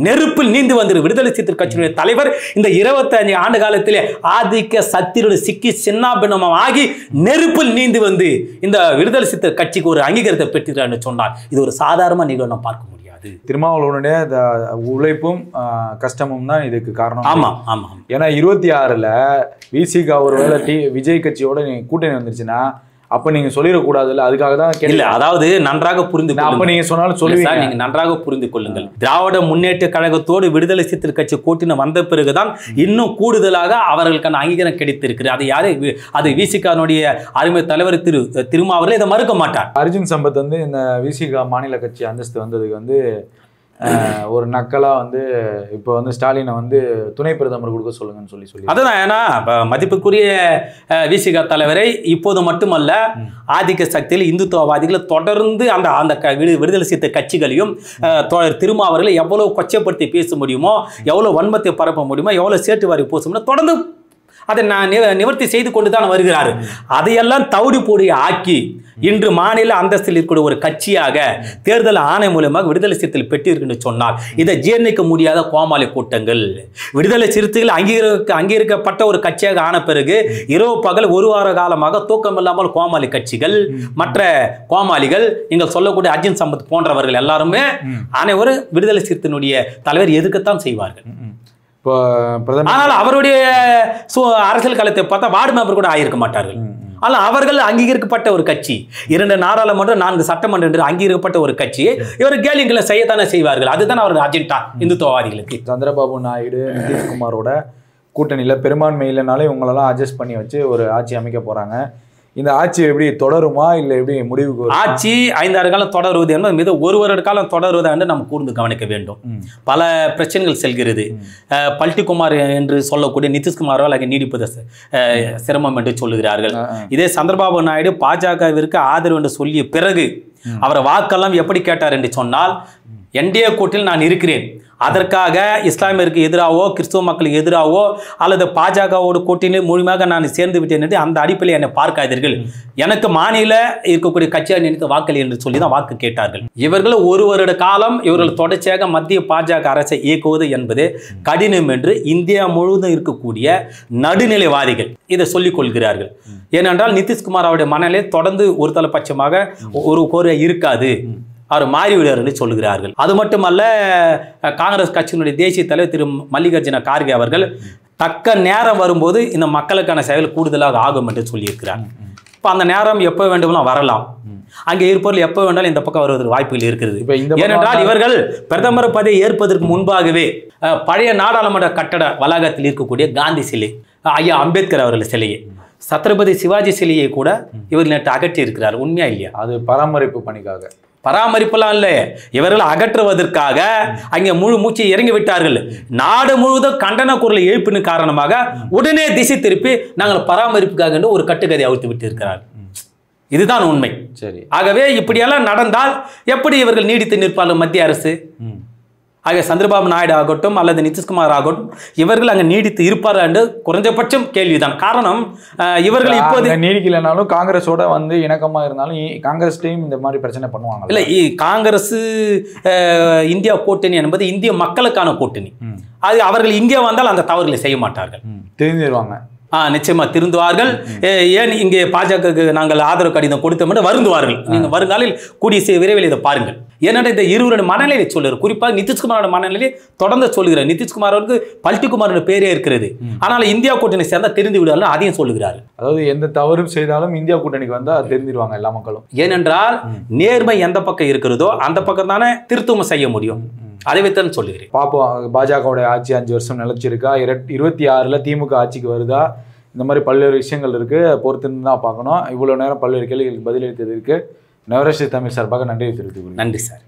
நெருப்பில் நீந்து வந்தது. விடுதலை சிறுத்தைகள் கட்சியினுடைய தலைவர் இந்த 25 ஆண்டு காலத்திலே ஆதிக்க சக்தியோடு சிக்கி சின்னாபின்னமாக ஆகி நெருப்பில் நீந்து வந்து இந்த விடுதலை சிறுத்தைகள் கட்சிக்கு ஒரு அங்கீகாரத்தை பெற்றிருக்கிறார் சொன்னார். இது ஒரு சாதாரண நிகழ்வு நாம் பார்க்க முடியாது. திருமாவளவனுடைய உழைப்பும் கஷ்டமும் தான் இதுக்கு காரணம். ஆமா ஆமா. ஏன்னா 26ல் விசிகா ஒருவேளை விஜய் கட்சியோட கூட்டணி வந்துருச்சுன்னா அப்ப நீங்க சொல்லிடக்கூடாதுல்ல. அதுக்காக தான் இல்ல, அதாவது நன்றாக புரிந்து அப்ப நீங்க சொன்னாலும் சொல்லுவீங்க. நீங்க நன்றாக புரிந்து கொள்ளுங்கள். திராவிட முன்னேற்ற கழகத்தோடு விடுதலை சிறுத்தைகள் கட்சி கூட்டணி வந்த பிறகுதான் இன்னும் கூடுதலாக அவர்களுக்கான அங்கீகாரம் கிடைத்திருக்கிறது. அது யாரு? அது விசிகானுடைய அருமை தலைவர் திருமாவளவன் இதை மறுக்க மாட்டார். அர்ஜுன் சம்பத் வந்து இந்த விசிகா மாநில கட்சி அந்தஸ்து வந்ததுக்கு வந்து ஒரு நக்கலா வந்து இப்போ வந்து ஸ்டாலினை வந்து துணை பிரதமர் கொடுக்க சொல்லுங்கன்னு சொல்லி அதுதான். ஏன்னா மதிப்புக்குரிய விசிகா தலைவரை இப்போது மட்டுமல்ல ஆதிக்க சக்தியில் இந்துத்துவவாதிகளை தொடர்ந்து அந்த விடுதலை சிறுத்தை கட்சிகளையும் திருமாவர்களை எவ்வளவு கொச்சப்படுத்தி பேச முடியுமோ, எவ்வளவு வன்மத்தை பரப்ப முடியுமோ, எவ்வளவு சேட்டு வாரி போச முடியும் தொடர்ந்து அதை நிவர்த்தி செய்து கொண்டு தான் வருகிறார். அதையெல்லாம் தவிடு போடி ஆக்கி இன்று மாநில அந்தஸ்தில் இருக்கக்கூடிய ஒரு கட்சியாக தேர்தல் ஆணையம் மூலமாக விடுதலை சிறுத்தைகள் பெற்றிருக்குன்னு சொன்னால் இதை ஜீர்ணிக்க முடியாத கோமாளி கூட்டங்கள். விடுதலை சிறுத்தைகள் அங்கீகரிக்கப்பட்ட ஒரு கட்சியாக ஆன பிறகு இரவு பகல் ஒரு வார காலமாக தூக்கம் இல்லாமல் கோமாளி கட்சிகள், மற்ற கோமாளிகள், நீங்கள் சொல்லக்கூடிய அர்ஜுன் சம்பத் போன்றவர்கள் எல்லாருமே அனைவரும் விடுதலை சிறுத்தையினுடைய தலைவர் எதுக்குத்தான் செய்வார்கள். ஆனால் அவருடைய அரசியல் காலத்தை பார்த்தா வார்டு மெம்பர் கூட ஆகியிருக்க மாட்டார்கள். ஆனால் அவர்கள் அங்கீகரிக்கப்பட்ட ஒரு கட்சி, 2 நாடாளுமன்றம் 4 சட்டமன்றம் என்று அங்கீகரிக்கப்பட்ட ஒரு கட்சியை இவர் கேலிங்களை செய்யத்தானே செய்வார்கள். அதுதான் அவர்கள் அஜெண்டா இந்துத்துவவாதிகளுக்கு. சந்திரபாபு நாயுடு நிதிஷ்குமாரோட கூட்டணியில் பெரும்பான்மை இல்லைனாலே இவங்களெல்லாம் அட்ஜஸ்ட் பண்ணி வச்சு ஒரு ஆட்சி அமைக்க போறாங்க. இந்த ஆட்சி எப்படி தொடருமா இல்லை எப்படி முடிவுக்கு? ஆட்சி 5-6 காலம் தொடருவது என்பது மீது 1 வருட காலம் தொடருவதா என்று நம்ம கூர்ந்து கவனிக்க வேண்டும். பல பிரச்சனைகள் செல்கிறது. பல்டிகுமார் என்று சொல்லக்கூடிய நிதிஷ்குமாரால் அங்கே நீடிப்பது சிரமம் என்று சொல்லுகிறார்கள். இதே சந்திரபாபு நாயுடு பாஜகவிற்கு ஆதரவு என்று சொல்லிய பிறகு அவரை வாக்கெல்லாம் எப்படி கேட்டார் என்று சொன்னால், என்டிஏ கூட்டணியில் நான் இருக்கிறேன், அதற்காக இஸ்லாமியருக்கு எதிராகவோ கிறிஸ்துவ மக்களுக்கு எதிராகவோ அல்லது பாஜகவோடு கூட்டணியில் முழுமையாக நான் சேர்ந்து விட்டேன் என்று அந்த அடிப்படையில் என்னை பார்க்காதீர்கள், எனக்கு மாநில இருக்கக்கூடிய கட்சியாக நினைத்து வாக்களி என்று சொல்லி தான் வாக்கு கேட்டார்கள். இவர்கள் 1 வருட காலம் இவர்கள் தொடர்ச்சியாக மத்திய பாஜக அரசை இயக்குவது என்பது கடினம் என்று இந்தியா முழுவதும் இருக்கக்கூடிய நடுநிலைவாதிகள் இதை சொல்லிக் கொள்கிறார்கள். ஏனென்றால் நிதிஷ்குமார் அவருடைய மனநிலை தொடர்ந்து ஒரு தலைபட்சமாக ஒரு கோரிக்கை இருக்காது, அவர் மாறிவிடுவார் என்று சொல்லுகிறார்கள். அது மட்டுமல்ல, காங்கிரஸ் கட்சியினுடைய தேசிய தலைவர் திரு மல்லிகார்ஜுன கார்கே அவர்கள் தக்க நேரம் வரும்போது இந்த மக்களுக்கான செயல் கூடுதலாக ஆகும் என்று சொல்லியிருக்கிறார். இப்போ அந்த நேரம் எப்போ வேண்டும்னா வரலாம், அங்கே இருப்பவர்கள் எப்போ வேண்டாலும் இந்த பக்கம் வருவதற்கு வாய்ப்புகள் இருக்கிறது. ஏனென்றால் இவர்கள் பிரதமர் பதவி ஏற்பதற்கு முன்பாகவே பழைய நாடாளுமன்ற கட்டட வளாகத்தில் இருக்கக்கூடிய காந்தி சிலை, ஐயா அம்பேத்கர் அவர்கள் சிலையை, சத்ரபதி சிவாஜி சிலையை கூட இவர் நேற்று அகற்றி இருக்கிறார். உண்மையா இல்லையா? அது பராமரிப்பு பணிக்காக, பராமரிப்பெல்லாம் இல்லை, இவர்கள் அகற்றுவதற்காக அங்கே முழு மூச்சு இறங்கி விட்டார்கள். நாடு முழுவதும் கண்டன குரலை எழுப்பின காரணமாக உடனே திசை திருப்பி நாங்கள் பராமரிப்புக்காக என்று ஒரு கட்டுக்கதை அவிழ்த்து விட்டு இருக்கிறார்கள். இதுதான் உண்மை. சரி, ஆகவே இப்படியெல்லாம் நடந்தால் எப்படி இவர்கள் நீடித்து நிற்பார்கள் மத்திய அரசு? ஆக சந்திரபாபு நாயுடு ஆகட்டும் அல்லது நிதிஷ்குமார் ஆகட்டும் இவர்கள் அங்கே நீடித்து இருப்பார்கள் என்று குறைஞ்சபட்சம் கேள்விதான். காரணம், இவர்கள் இப்போது நீடிக்கலைனாலும் காங்கிரஸோட வந்து இணக்கமாக இருந்தாலும் காங்கிரஸ் டீம் இந்த மாதிரி பிரச்சனை பண்ணுவாங்க. இல்லை, காங்கிரஸ் இந்தியா கூட்டணி என்பது இந்திய மக்களுக்கான கூட்டணி. அது அவர்கள் இங்கே வந்தால் அந்த தவறுகளை செய்ய மாட்டார்கள், தெரிஞ்சிருவாங்க. நிச்சயமா திருந்துவார்கள். ஏன் இங்கே பாஜக நாங்கள் ஆதரவு கடிதம் கொடுத்தோம் என்று வருந்துவார்கள். நீங்கள் வருங்காலில் கூடிய விரைவில் இதை பாருங்கள். ஏனென்றால் இந்த இருவருடைய மனநிலையை சொல்லுறாரு, குறிப்பாக நிதிஷ்குமாரோட மனநிலையை தொடர்ந்து சொல்லுகிறார். நிதிஷ்குமாருக்கு பல்டிகுமாரோட பேரே இருக்கிறது, ஆனால் இந்தியா கூட்டணி சேர்ந்தால் தெரிந்து விடுவார்கள், அதையும் சொல்லுகிறார். அதாவது எந்த தவறும் செய்தாலும் இந்தியா கூட்டணிக்கு வந்தால் தெரிஞ்சிருவாங்க எல்லா மக்களும். ஏனென்றால் நேர்மை எந்த பக்கம் இருக்கிறதோ அந்த பக்கம் தானே திருத்தமும் செய்ய முடியும். அதை வைத்தான் சொல்லுகிறேன். பார்ப்போம், பாஜகவுடைய ஆட்சி 5 வருஷம் நிலைச்சிருக்கா, 26ல் திமுக ஆட்சிக்கு வருதா, இந்த மாதிரி பல்வேறு விஷயங்கள் இருக்குது, பொறுத்துன்னு தான் பார்க்கணும். இவ்வளோ நேரம் பல்வேறு கேள்விகளுக்கு பதிலளித்ததற்கு நவரேஷ் தமிழ் சார்பாக நன்றி தெரிவித்துக் கொள்கிறேன். நன்றி சார்.